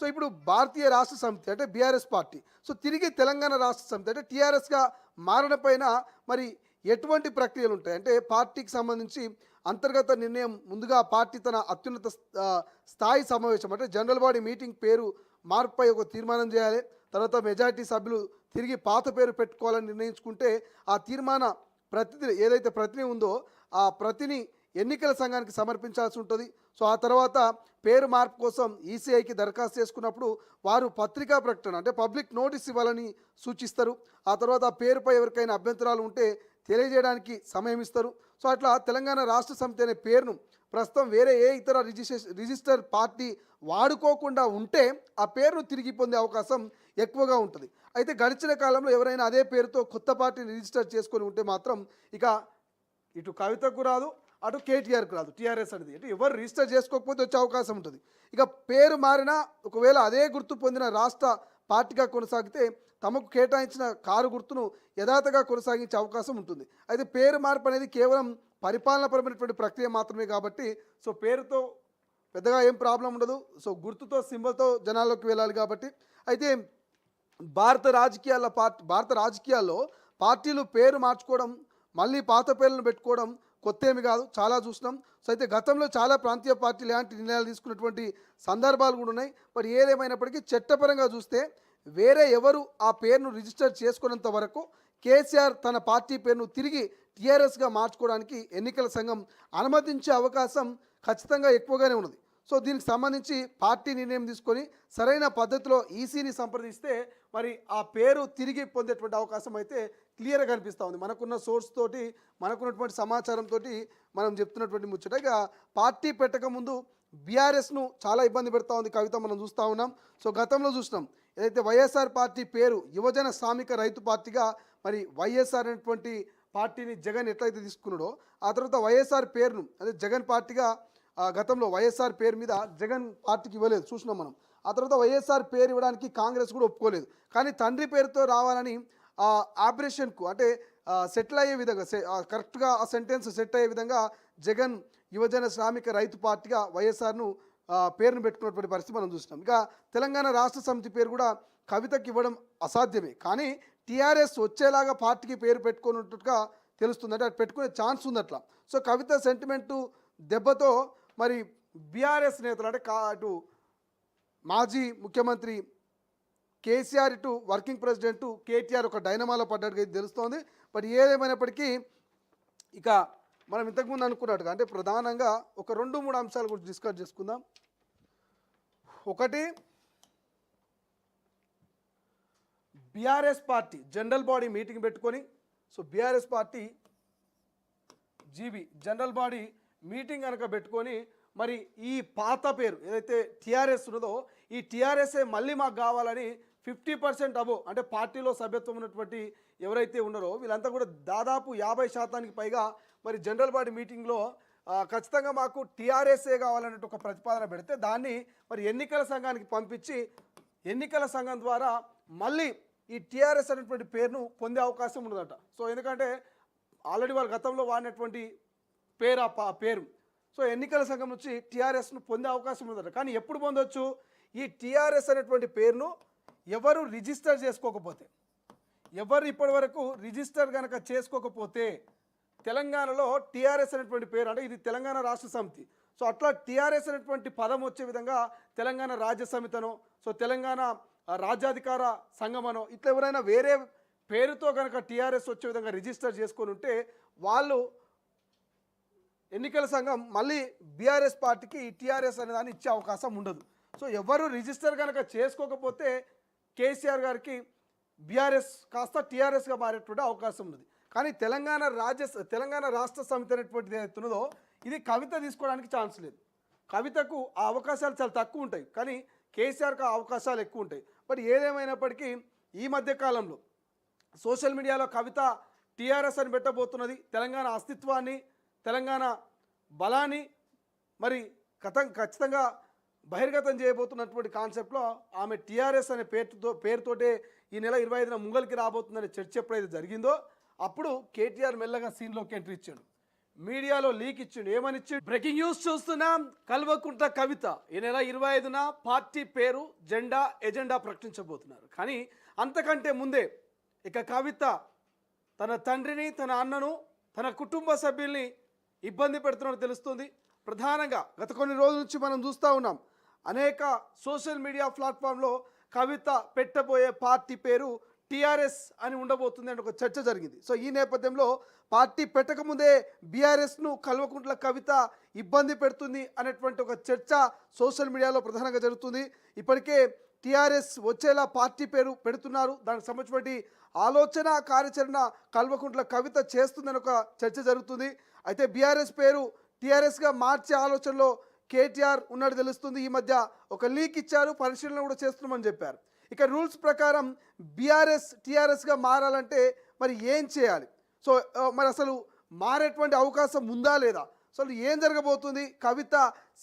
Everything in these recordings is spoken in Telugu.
సో ఇప్పుడు భారతీయ రాష్ట్ర సమితి అంటే బీఆర్ఎస్ పార్టీ సో తిరిగి తెలంగాణ రాష్ట్ర సమితి అంటే టీఆర్ఎస్గా మారడం పైన మరి ఎటువంటి ప్రక్రియలు ఉంటాయి అంటే పార్టీకి సంబంధించి అంతర్గత నిర్ణయం ముందుగా పార్టీ తన అత్యున్నత స్థాయి సమావేశం అంటే జనరల్ బాడీ మీటింగ్ పేరు మార్పుపై ఒక తీర్మానం చేయాలి. తర్వాత మెజారిటీ సభ్యులు తిరిగి పాత పేరు పెట్టుకోవాలని నిర్ణయించుకుంటే ఆ తీర్మాన ప్రతిని ఏదైతే ప్రతిని ఉందో ఆ ప్రతిని ఎన్నికల సంఘానికి సమర్పించాల్సి ఉంటుంది. సో ఆ తర్వాత పేరు మార్పు కోసం ఈసీఐకి దరఖాస్తు చేసుకున్నప్పుడు వారు పత్రికా ప్రకటన అంటే పబ్లిక్ నోటీస్ ఇవ్వాలని సూచిస్తారు. ఆ తర్వాత ఆ పేరుపై ఎవరికైనా అభ్యంతరాలు ఉంటే తెలియజేయడానికి సమయం ఇస్తారు. సో అట్లా తెలంగాణ రాష్ట్ర సమితి అనే పేరును ప్రస్తుతం వేరే ఏ ఇతర రిజిస్టర్ పార్టీ వాడుకోకుండా ఉంటే ఆ పేరును తిరిగి పొందే అవకాశం ఎక్కువగా ఉంటుంది. అయితే గడిచిన కాలంలో ఎవరైనా అదే పేరుతో కొత్త పార్టీని రిజిస్టర్ చేసుకొని ఉంటే మాత్రం ఇక ఇటు కవితకు రాదు, అటు కేటీఆర్కి రాదు. టీఆర్ఎస్ అనేది అంటే ఎవరు రిజిస్టర్ చేసుకోకపోతే వచ్చే అవకాశం ఉంటుంది. ఇక పేరు మారినా ఒకవేళ అదే గుర్తు పొందిన రాష్ట్ర పార్టీగా కొనసాగితే తమకు కేటాయించిన కారు గుర్తును యథాతగా కొనసాగించే అవకాశం ఉంటుంది. అయితే పేరు మార్పు అనేది కేవలం పరిపాలనాపరమైనటువంటి ప్రక్రియ మాత్రమే కాబట్టి సో పేరుతో పెద్దగా ఏం ప్రాబ్లం ఉండదు. సో గుర్తుతో సింబల్తో జనాల్లోకి వెళ్ళాలి కాబట్టి. అయితే భారత రాజకీయాల్లో పార్టీలు పేరు మార్చుకోవడం మళ్ళీ పాత పేర్లను పెట్టుకోవడం కొత్త ఏమి కాదు, చాలా చూసినాం. సో అయితే గతంలో చాలా ప్రాంతీయ పార్టీలు ఇలాంటి నిర్ణయాలు తీసుకున్నటువంటి సందర్భాలు కూడా ఉన్నాయి. మరి ఏదేమైనప్పటికీ చట్టపరంగా చూస్తే వేరే ఎవరు ఆ పేరును రిజిస్టర్ చేసుకున్నంత వరకు కేసీఆర్ తన పార్టీ పేరును తిరిగి టీఆర్ఎస్గా మార్చుకోవడానికి ఎన్నికల సంఘం అనుమతించే అవకాశం ఖచ్చితంగా ఎక్కువగానే ఉన్నది. సో దీనికి సంబంధించి పార్టీ నిర్ణయం తీసుకొని సరైన పద్ధతిలో ఈసీని సంప్రదిస్తే మరి ఆ పేరు తిరిగి పొందేటువంటి అవకాశం అయితే క్లియర్గా కనిపిస్తూ ఉంది. మనకున్న సోర్స్ తోటి మనకున్నటువంటి సమాచారంతో మనం చెప్తున్నటువంటి ముచ్చట. ఇక పార్టీ పెట్టకముందు బీఆర్ఎస్ను చాలా ఇబ్బంది పెడతా ఉంది కవిత, మనం చూస్తూ ఉన్నాం. సో గతంలో చూసినాం ఏదైతే వైఎస్ఆర్ పార్టీ పేరు యువజన శ్రామిక రైతు పార్టీగా మరి వైఎస్ఆర్ అనేటువంటి పార్టీని జగన్ ఎట్లయితే తీసుకున్నాడో ఆ తర్వాత వైఎస్ఆర్ పేరును అదే జగన్ పార్టీగా గతంలో వైఎస్ఆర్ పేరు మీద జగన్ పార్టీకి ఇవ్వలేదు చూసినాం మనం. ఆ తర్వాత వైఎస్ఆర్ పేరు ఇవ్వడానికి కాంగ్రెస్ కూడా ఒప్పుకోలేదు. కానీ తండ్రి పేరుతో రావాలని ఆపరేషన్కు అంటే సెటిల్ అయ్యే విధంగా కరెక్ట్గా ఆ సెంటెన్స్ సెట్ అయ్యే విధంగా జగన్ యువజన శ్రామిక రైతు పార్టీగా వైఎస్ఆర్ను పేరును పెట్టుకున్నటువంటి పరిస్థితి మనం చూసినాం. ఇక తెలంగాణ రాష్ట్ర సమితి పేరు కూడా కవితకి ఇవ్వడం అసాధ్యమే. కానీ టీఆర్ఎస్ వచ్చేలాగా పార్టీకి పేరు పెట్టుకున్నట్టుగా తెలుస్తుంది, అంటే అది పెట్టుకునే ఛాన్స్ ఉంది అట్లా. సో కవిత సెంటిమెంటు దెబ్బతో మరి బీఆర్ఎస్ నేతలు అంటే అటు మాజీ ముఖ్యమంత్రి కేసీఆర్ ఇటు వర్కింగ్ ప్రెసిడెంట్ కేటీఆర్ ఒక డైనమాలో పడ్డట్టుగా తెలుస్తోంది. బట్ ఏదేమైనప్పటికీ ఇక మనం ఇంతకుముందు అనుకున్నట్టుగా అంటే ప్రధానంగా ఒక 2-3 అంశాల గురించి డిస్కస్ చేసుకుందాం. ఒకటి, BRS party general body meeting పెట్టుకొని so BRS party GB general body meeting కనుక పెట్టుకొని మరి ఈ పాత పేరు ఏదైతే టీఆర్ఎస్ ఉన్నదో ఈ టీఆర్ఎస్ఏ మళ్ళీ మాకు కావాలని 50% అబోవ్ అంటే పార్టీలో సభ్యత్వం ఉన్నటువంటి ఎవరైతే ఉన్నారో వీళ్ళంతా కూడా దాదాపు 50% పైగా మరి జనరల్ బాడీ మీటింగ్లో ఖచ్చితంగా మాకు టీఆర్ఎస్ఏ కావాలన్నట్టు ఒక ప్రతిపాదన పెడితే దాన్ని మరి ఎన్నికల సంఘానికి పంపించి ఎన్నికల సంఘం ద్వారా మళ్ళీ ఈ టీఆర్ఎస్ అనేటువంటి పేరును పొందే అవకాశం ఉన్నదట. సో ఎందుకంటే ఆల్రెడీ వాళ్ళు గతంలో వాడినటువంటి పేరు పేరు సో ఎన్నికల సంఘం నుంచి టీఆర్ఎస్ను పొందే అవకాశం ఉందట. కానీ ఎప్పుడు పొందొచ్చు? ఈ టీఆర్ఎస్ అనేటువంటి పేరును ఎవరు రిజిస్టర్ చేసుకోకపోతే, ఎవరు ఇప్పటి వరకు రిజిస్టర్ కనుక చేసుకోకపోతే తెలంగాణలో టీఆర్ఎస్ అనేటువంటి పేరు అంటే ఇది తెలంగాణ రాష్ట్ర సమితి సో అట్లా టీఆర్ఎస్ అనేటువంటి పదం వచ్చే విధంగా తెలంగాణ రాజ్య సమితనో సో తెలంగాణ రాజ్యాధికార సంఘమనో ఇట్లా ఎవరైనా వేరే పేరుతో కనుక టీఆర్ఎస్ వచ్చే విధంగా రిజిస్టర్ చేసుకొని ఉంటే వాళ్ళు ఎన్నికల సంఘం మళ్ళీ బీఆర్ఎస్ పార్టీకి టీఆర్ఎస్ అనే దాన్ని ఇచ్చే అవకాశం ఉండదు. సో ఎవరు రిజిస్టర్ కనుక చేసుకోకపోతే కేసీఆర్ గారికి బీఆర్ఎస్ కాస్త టీఆర్ఎస్గా మారేటువంటి అవకాశం ఉన్నది. కానీ తెలంగాణ రాష్ట్ర సమితి అనేటువంటిది ఏదైతున్నదో ఇది కవిత తీసుకోవడానికి ఛాన్స్ లేదు. కవితకు ఆ అవకాశాలు చాలా తక్కువ ఉంటాయి, కానీ కేసీఆర్కి ఆ అవకాశాలు ఎక్కువ ఉంటాయి. బట్ ఏదేమైనప్పటికీ ఈ మధ్య కాలంలో సోషల్ మీడియాలో కవిత టీఆర్ఎస్ అని పెట్టబోతున్నది. తెలంగాణ అస్తిత్వాన్ని తెలంగాణ బలాన్ని మరి ఖచ్చితంగా బహిర్గతం చేయబోతున్నటువంటి కాన్సెప్ట్లో ఆమె టీఆర్ఎస్ అనే పేరుతోటే ఈ నెల 25న ముంగల్కి రాబోతుందనే చర్చ ఎప్పుడైతే జరిగిందో అప్పుడు కేటీఆర్ మెల్లగా సీన్లోకి ఎంట్రీ ఇచ్చాడు. మీడియాలో లీక్ ఇచ్చిండు. ఏమని ఇచ్చిండు? బ్రేకింగ్ న్యూస్ చూస్తున్నాం. కల్వకుంట్ల కవిత ఈ నెల 25న పార్టీ పేరు, జెండా, ఎజెండా ప్రకటించబోతున్నారు. కానీ అంతకంటే ముందే ఇక కవిత తన తండ్రిని, తన అన్నను, తన కుటుంబ సభ్యుల్ని ఇబ్బంది పెడుతున్నట్టు తెలుస్తుంది. ప్రధానంగా గత కొన్ని రోజుల నుంచి మనం చూస్తూ ఉన్నాం. అనేక సోషల్ మీడియా ప్లాట్ఫామ్లో కవిత పెట్టబోయే పార్టీ పేరు టీఆర్ఎస్ అని ఉండబోతుంది అని ఒక చర్చ జరిగింది. సో ఈ నేపథ్యంలో పార్టీ పెట్టకముందే బీఆర్ఎస్ను కల్వకుంట్ల కవిత ఇబ్బంది పెడుతుంది అనేటువంటి ఒక చర్చ సోషల్ మీడియాలో ప్రధానంగా జరుగుతుంది. ఇప్పటికే టీఆర్ఎస్ వచ్చేలా పార్టీ పేరు పెడుతున్నారు. దానికి సంబంధించినటువంటి ఆలోచన, కార్యాచరణ కల్వకుంట్ల కవిత చేస్తుందని ఒక చర్చ జరుగుతుంది. అయితే బీఆర్ఎస్ పేరు టీఆర్ఎస్గా మార్చే ఆలోచనలో కేటీఆర్ ఉన్నట్టు తెలుస్తుంది. ఈ మధ్య ఒక లీక్ ఇచ్చారు, పరిశీలన కూడా చేస్తున్నామని చెప్పారు. ఇక రూల్స్ ప్రకారం బీఆర్ఎస్ టీఆర్ఎస్గా మారాలంటే మరి ఏం చేయాలి? సో మరి అసలు మారేటువంటి అవకాశం ఉందా లేదా? అసలు ఏం జరగబోతుంది? కవిత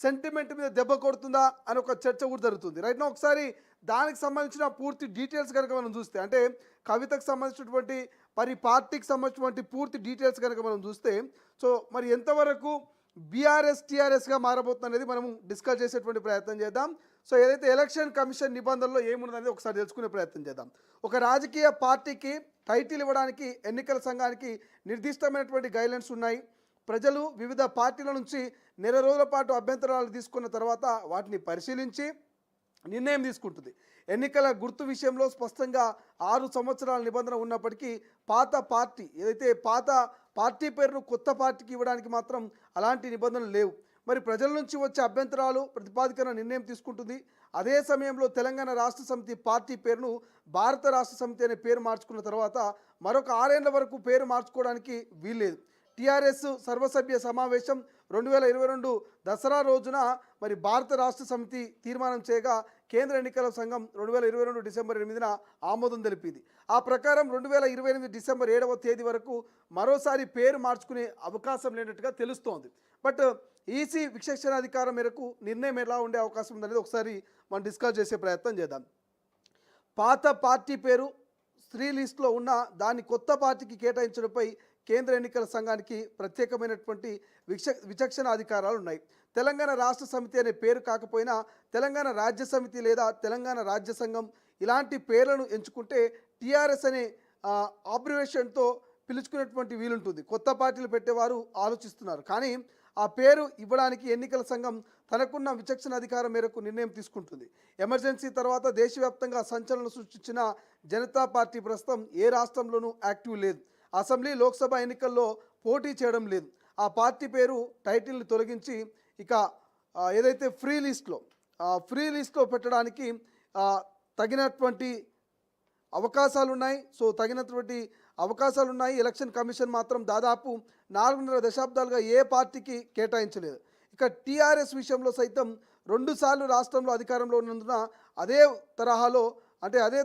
సెంటిమెంట్ మీద దెబ్బ కొడుతుందా అని ఒక చర్చ కూడా జరుగుతుంది. రైట్ నా ఒకసారి దానికి సంబంధించిన పూర్తి డీటెయిల్స్ కనుక మనం చూస్తే, అంటే కవితకు సంబంధించినటువంటి మరి పార్టీకి సంబంధించినటువంటి పూర్తి డీటెయిల్స్ కనుక మనం చూస్తే, సో మరి ఎంతవరకు బీఆర్ఎస్ టీఆర్ఎస్గా మారబోతుంది అనేది మనం డిస్కస్ చేసేటువంటి ప్రయత్నం చేద్దాం. సో ఏదైతే ఎలక్షన్ కమిషన్ నిబంధనలో ఏమున్నదనేది ఒకసారి తెలుసుకునే ప్రయత్నం చేద్దాం. ఒక రాజకీయ పార్టీకి టైటిల్ ఇవ్వడానికి ఎన్నికల సంఘానికి నిర్దిష్టమైనటువంటి గైడ్లైన్స్ ఉన్నాయి. ప్రజలు వివిధ పార్టీల నుంచి నెల రోజుల పాటు అభ్యంతరాలు తీసుకున్న తర్వాత వాటిని పరిశీలించి నిర్ణయం తీసుకుంటుంది. ఎన్నికల గుర్తు విషయంలో స్పష్టంగా 6 సంవత్సరాల నిబంధన ఉన్నప్పటికీ పాత పార్టీ ఏదైతే పాత పార్టీ పేరును కొత్త పార్టీకి ఇవ్వడానికి మాత్రం అలాంటి నిబంధనలు లేవు. మరి ప్రజల నుంచి వచ్చే అభ్యంతరాలు ప్రతిపాదికన నిర్ణయం తీసుకుంటుంది. అదే సమయంలో తెలంగాణ రాష్ట్ర సమితి పార్టీ పేరును భారత రాష్ట్ర సమితి అనే పేరు మార్చుకున్న తర్వాత మరొక 6 ఏళ్ల వరకు పేరు మార్చుకోవడానికి వీల్లేదు. టీఆర్ఎస్ సర్వసభ్య సమావేశం 2022 దసరా రోజున మరి భారత రాష్ట్ర సమితి తీర్మానం చేయగా కేంద్ర ఎన్నికల సంఘం 2022 డిసెంబర్ 8న ఆమోదం తెలిపింది. ఆ ప్రకారం 2028 డిసెంబర్ 7వ తేదీ వరకు మరోసారి పేరు మార్చుకునే అవకాశం లేనట్టుగా తెలుస్తోంది. బట్ ఈసీ విచక్షణాధికారం మేరకు నిర్ణయం ఎలా ఉండే అవకాశం ఉందనేది ఒకసారి మనం డిస్కస్ చేసే ప్రయత్నం చేద్దాం. పాత పార్టీ పేరు స్త్రీ లిస్టులో ఉన్న దాన్ని కొత్త పార్టీకి కేటాయించడంపై కేంద్ర ఎన్నికల సంఘానికి ప్రత్యేకమైనటువంటి విచక్షణ అధికారాలు ఉన్నాయి. తెలంగాణ రాష్ట్ర సమితి అనే పేరు కాకపోయినా తెలంగాణ రాజ్య సమితి లేదా తెలంగాణ రాజ్య సంఘం ఇలాంటి పేర్లను ఎంచుకుంటే టీఆర్ఎస్ అనే ఆబ్రివేషన్తో పిలుచుకునేటువంటి వీలుంటుంది. కొత్త పార్టీలు పెట్టేవారు ఆలోచిస్తున్నారు. కానీ ఆ పేరు ఇవ్వడానికి ఎన్నికల సంఘం తనకున్న విచక్షణ అధికారం మేరకు నిర్ణయం తీసుకుంటుంది. ఎమర్జెన్సీ తర్వాత దేశవ్యాప్తంగా సంచలనం సృష్టించిన జనతా పార్టీ ప్రస్తుతం ఏ రాష్ట్రంలోనూ యాక్టివ్ లేదు. అసెంబ్లీ, లోక్సభ ఎన్నికల్లో పోటీ చేయడం లేదు. ఆ పార్టీ పేరు టైటిల్ని తొలగించి ఇక ఏదైతే ఫ్రీ లిస్ట్లో పెట్టడానికి తగినటువంటి అవకాశాలు ఉన్నాయి. సో తగినటువంటి అవకాశాలు ఉన్నాయి. ఎలక్షన్ కమిషన్ మాత్రం దాదాపు 4.5 దశాబ్దాలుగా ఏ పార్టీకి కేటాయించలేదు. ఇక టీఆర్ఎస్ విషయంలో సైతం 2 సార్లు రాష్ట్రంలో అధికారంలో ఉన్నందున అదే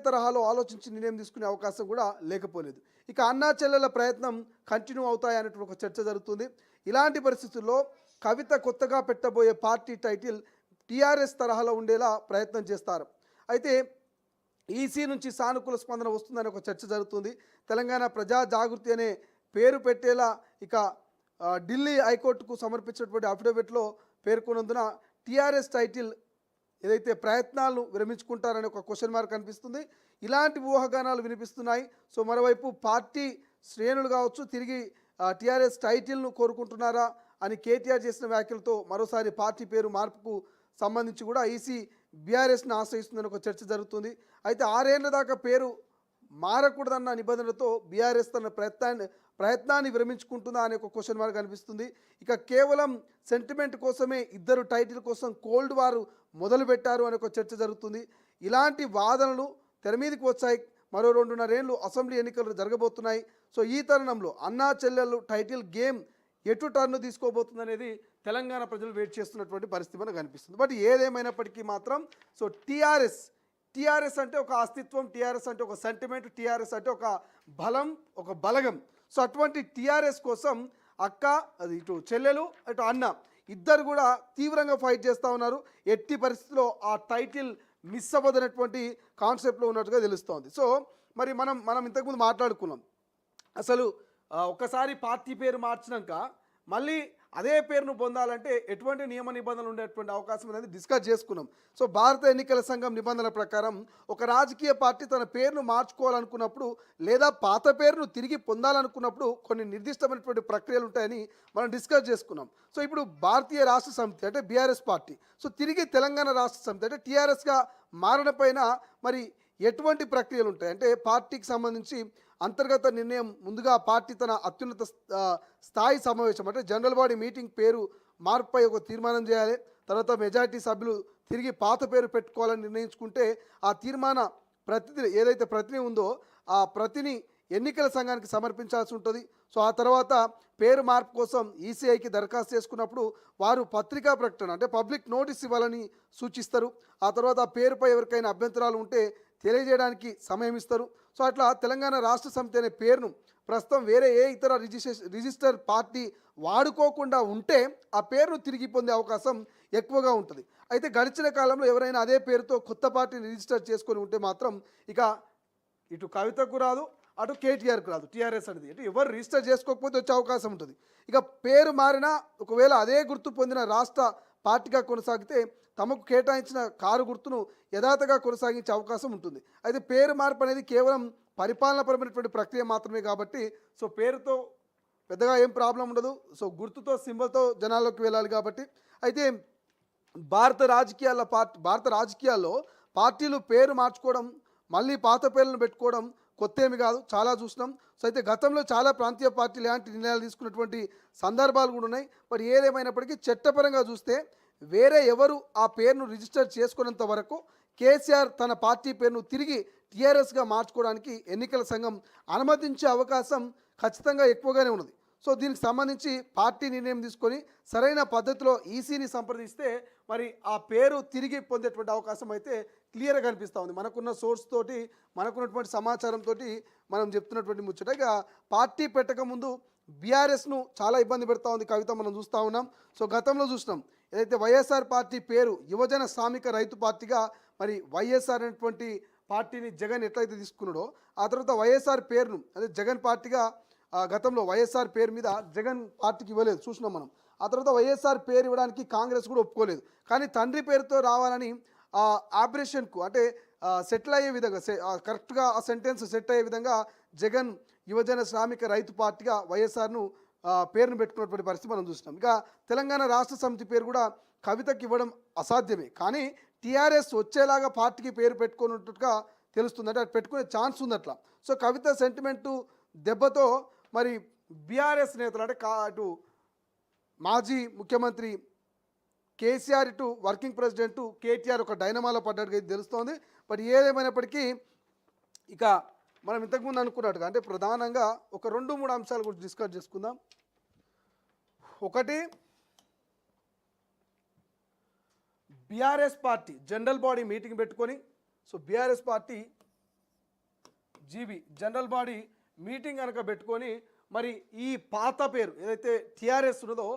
తరహాలో ఆలోచించి నిర్ణయం తీసుకునే అవకాశం కూడా లేకపోలేదు. ఇక అన్నా చెల్లెల ప్రయత్నం కంటిన్యూ అవుతాయనేటువంటి ఒక చర్చ జరుగుతుంది. ఇలాంటి పరిస్థితుల్లో కవిత కొత్తగా పెట్టబోయే పార్టీ టైటిల్ టీఆర్ఎస్ తరహాలో ఉండేలా ప్రయత్నం చేస్తారు. అయితే ఈసీ నుంచి సానుకూల స్పందన వస్తుందని ఒక చర్చ జరుగుతుంది. తెలంగాణ ప్రజా జాగృతి అనే పేరు పెట్టేలా ఇక ఢిల్లీ హైకోర్టుకు సమర్పించినటువంటి అఫిడవిట్లో పేర్కొన్నందున టీఆర్ఎస్ టైటిల్ ఏదైతే ప్రయత్నాలను విరమించుకుంటారనే ఒక క్వశ్చన్ మార్క్ కనిపిస్తుంది. ఇలాంటి ఊహాగానాలు వినిపిస్తున్నాయి. సో మరోవైపు పార్టీ శ్రేణులు కావచ్చు తిరిగి టీఆర్ఎస్ టైటిల్ను కోరుకుంటున్నారా అని కేటీఆర్ చేసిన వ్యాఖ్యలతో మరోసారి పార్టీ పేరు మార్పుకు సంబంధించి కూడా ఈసీ బీఆర్ఎస్ను ఆశ్రయిస్తుందని ఒక చర్చ జరుగుతుంది. అయితే 6 ఏళ్ల దాకా పేరు మారకూడదన్న నిబంధనలతో బీఆర్ఎస్ తన ప్రయత్నాన్ని విరమించుకుంటుందా అనే ఒక క్వశ్చన్ మార్క్ కనిపిస్తుంది. ఇక కేవలం సెంటిమెంట్ కోసమే ఇద్దరు టైటిల్ కోసం కోల్డ్ వార్ మొదలుపెట్టారు అనే ఒక చర్చ జరుగుతుంది. ఇలాంటి వాదనలు తెర మీదకి వచ్చాయి. మరో 2.5 ఏళ్ళు అసెంబ్లీ ఎన్నికలు జరగబోతున్నాయి. సో ఈ తరుణంలో అన్నా చెల్లెళ్ళు టైటిల్ గేమ్ ఎటు టర్ను తీసుకోబోతుంది అనేది తెలంగాణ ప్రజలు వెయిట్ చేస్తున్నటువంటి పరిస్థితి మనకు కనిపిస్తుంది. బట్ ఏదేమైనప్పటికీ మాత్రం సో టీఆర్ఎస్ అంటే ఒక అస్తిత్వం, టీఆర్ఎస్ అంటే ఒక సెంటిమెంట్, టీఆర్ఎస్ అంటే ఒక బలం, ఒక బలగం. సో అటువంటి టీఆర్ఎస్ కోసం అక్క, అది ఇటు చెల్లెలు, అటు అన్న ఇద్దరు కూడా తీవ్రంగా ఫైట్ చేస్తూ ఉన్నారు. ఎట్టి పరిస్థితుల్లో ఆ టైటిల్ మిస్ అవ్వదనేటువంటి కాన్సెప్ట్లో ఉన్నట్టుగా తెలుస్తోంది. సో మరి మనం ఇంతకుముందు మాట్లాడుకున్నాం, అసలు ఒక్కసారి పార్టీ పేరు మార్చినాక మళ్ళీ అదే పేరును పొందాలంటే ఎటువంటి నియమ నిబంధనలు ఉండేటువంటి అవకాశం అనేది డిస్కస్ చేసుకున్నాం. సో భారత ఎన్నికల సంఘం నిబంధనల ప్రకారం ఒక రాజకీయ పార్టీ తన పేరును మార్చుకోవాలనుకున్నప్పుడు లేదా పాత పేరును తిరిగి పొందాలనుకున్నప్పుడు కొన్ని నిర్దిష్టమైనటువంటి ప్రక్రియలు ఉంటాయని మనం డిస్కస్ చేసుకున్నాం. సో ఇప్పుడు భారతీయ రాష్ట్ర సమితి అంటే బీఆర్ఎస్ పార్టీ సో తిరిగి తెలంగాణ రాష్ట్ర సమితి అంటే టీఆర్ఎస్గా మారడం పైన మరి ఎటువంటి ప్రక్రియలు ఉంటాయి అంటే పార్టీకి సంబంధించి అంతర్గత నిర్ణయం ముందుగా పార్టీ తన అత్యున్నత స్థాయి సమావేశం అంటే జనరల్ బాడీ మీటింగ్ పేరు మార్పుపై ఒక తీర్మానం చేయాలి. తర్వాత మెజారిటీ సభ్యులు తిరిగి పాత పేరు పెట్టుకోవాలని నిర్ణయించుకుంటే ఆ తీర్మాన ప్రతిని ఏదైతే ప్రతిని ఉందో ఆ ప్రతిని ఎన్నికల సంఘానికి సమర్పించాల్సి ఉంటుంది. సో ఆ తర్వాత పేరు మార్పు కోసం ఈసీఐకి దరఖాస్తు చేసుకున్నప్పుడు వారు పత్రికా ప్రకటన అంటే పబ్లిక్ నోటీస్ ఇవ్వాలని సూచిస్తారు. ఆ తర్వాత ఆ పేరుపై ఎవరికైనా అభ్యంతరాలు ఉంటే తెలియజేయడానికి సమయం ఇస్తారు. సో అట్లా తెలంగాణ రాష్ట్ర సమితి అనే పేరును ప్రస్తుతం వేరే ఏ ఇతర రిజిస్టర్ పార్టీ వాడుకోకుండా ఉంటే ఆ పేరును తిరిగి పొందే అవకాశం ఎక్కువగా ఉంటుంది. అయితే గడిచిన కాలంలో ఎవరైనా అదే పేరుతో కొత్త పార్టీని రిజిస్టర్ చేసుకొని ఉంటే మాత్రం ఇక ఇటు కవితకు రాదు, అటు కేటీఆర్కు రాదు. టీఆర్ఎస్ అనేది ఇటు ఎవరు రిజిస్టర్ చేసుకోకపోతే వచ్చే అవకాశం ఉంటుంది. ఇక పేరు మారినా ఒకవేళ అదే గుర్తు పొందిన రాష్ట్ర పార్టీగా కొనసాగితే తమకు కేటాయించిన కారు గుర్తును యథాతగా కొనసాగించే అవకాశం ఉంటుంది. అయితే పేరు మార్పు అనేది కేవలం పరిపాలనాపరమైనటువంటి ప్రక్రియ మాత్రమే కాబట్టి సో పేరుతో పెద్దగా ఏం ప్రాబ్లం ఉండదు. సో గుర్తుతో సింబల్తో జనాల్లోకి వెళ్ళాలి కాబట్టి. అయితే భారత రాజకీయాల్లో పార్టీలు పేరు మార్చుకోవడం మళ్ళీ పాత పేర్లను పెట్టుకోవడం కొత్త ఏమి కాదు, చాలా చూసినాం. సో అయితే గతంలో చాలా ప్రాంతీయ పార్టీలు ఇలాంటి నిర్ణయాలు తీసుకున్నటువంటి సందర్భాలు కూడా ఉన్నాయి. బట్ ఏదేమైనప్పటికీ చట్టపరంగా చూస్తే వేరే ఎవరు ఆ పేరును రిజిస్టర్ చేసుకున్నంత వరకు కేసీఆర్ తన పార్టీ పేరును తిరిగి టీఆర్ఎస్గా మార్చుకోవడానికి ఎన్నికల సంఘం అనుమతించే అవకాశం ఖచ్చితంగా ఎక్కువగానే ఉన్నది. సో దీనికి సంబంధించి పార్టీ నిర్ణయం తీసుకొని సరైన పద్ధతిలో ఈసీని సంప్రదిస్తే మరి ఆ పేరు తిరిగి పొందేటువంటి అవకాశం అయితే క్లియర్గా కనిపిస్తూ ఉంది. మనకున్న సోర్స్ తోటి మనకున్నటువంటి సమాచారంతో మనం చెప్తున్నటువంటి ముచ్చట. ఇక పార్టీ పెట్టక ముందు బీఆర్ఎస్ను చాలా ఇబ్బంది పెడతా ఉంది కవిత, మనం చూస్తూ ఉన్నాం. సో గతంలో చూసినాం ఏదైతే వైఎస్ఆర్ పార్టీ పేరు యువజన శ్రామిక రైతు పార్టీగా మరి వైఎస్ఆర్ అనేటువంటి పార్టీని జగన్ ఎట్లయితే తీసుకున్నాడో ఆ తర్వాత వైఎస్ఆర్ పేరును అదే జగన్ పార్టీగా గతంలో వైఎస్ఆర్ పేరు మీద జగన్ పార్టీకి ఇవ్వలేదు చూసినాం మనం. ఆ తర్వాత వైఎస్ఆర్ పేరు ఇవ్వడానికి కాంగ్రెస్ కూడా ఒప్పుకోలేదు. కానీ తండ్రి పేరుతో రావాలని ఆపరేషన్కు అంటే సెటిల్ అయ్యే విధంగా కరెక్ట్గా ఆ సెంటెన్స్ సెట్ అయ్యే విధంగా జగన్ యువజన శ్రామిక రైతు పార్టీగా వైఎస్ఆర్ను పేరును పెట్టుకున్నటువంటి పరిస్థితి మనం చూసినాం. ఇక తెలంగాణ రాష్ట్ర సమితి పేరు కూడా కవితకి ఇవ్వడం అసాధ్యమే. కానీ టీఆర్ఎస్ వచ్చేలాగా పార్టీకి పేరు పెట్టుకున్నట్టుగా తెలుస్తుంది, అంటే అటు పెట్టుకునే ఛాన్స్ ఉంది అట్లా. సో కవిత సెంటిమెంటు దెబ్బతో మరి బీఆర్ఎస్ నేతలు అంటే అటు మాజీ ముఖ్యమంత్రి కేసీఆర్ ఇటు వర్కింగ్ ప్రెసిడెంట్ కేటీఆర్ ఒక డైనమాలో పడ్డట్టుగా ఇది తెలుస్తోంది. బట్ ఏదేమైనప్పటికీ ఇక మనం ఇంతకుముందు అనుకున్నట్టుగా అంటే ప్రధానంగా ఒక 2-3 అంశాల గురించి డిస్కస్ చేసుకుందాం. ఒకటి, BRS party general body meeting పెట్టుకొని so BRS party general body meeting కనుక పెట్టుకొని మరి ఈ పాత పేరు ఏదైతే టీఆర్ఎస్ ఉన్నదో